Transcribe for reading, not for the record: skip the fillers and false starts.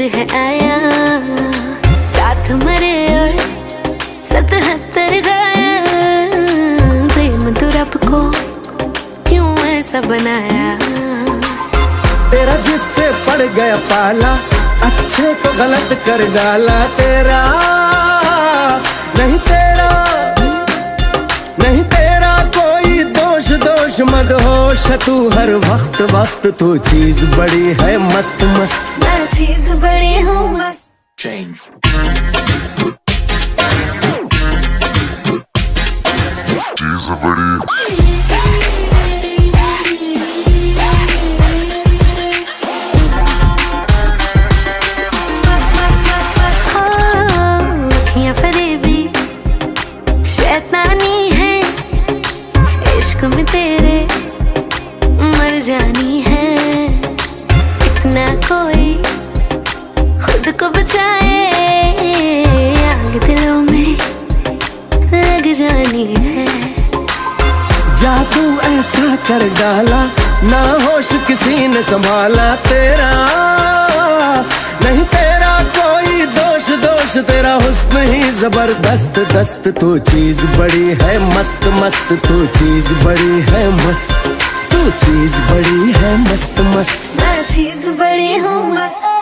है आया, साथ मरे और 77 घायल। प्रेम तो रब को क्यों ऐसा बनाया। तेरा जिससे पड़ गया पाला, अच्छे को गलत कर डाला। तेरा नहीं तेरा कोई दोष मदहोश तू हर वक्त वक्त तू चीज बड़ी है मस्त मस्त। मैं चीज बड़ी हूँ मस्त। चीज बड़ी में तेरे मर जानी है, इतना कोई खुद को बचाए। आग दिलों में लग जानी है। जादू ऐसा कर डाला, ना होश किसी ने संभाला। तेरा नहीं तेरा कोई दोष तेरा हुस्न ही जबरदस्त दस्त। तू चीज बड़ी है मस्त मस्त, तू चीज बड़ी है मस्त, तू चीज बड़ी है मस्त मस्त। मैं चीज बड़ी हूँ मस्त।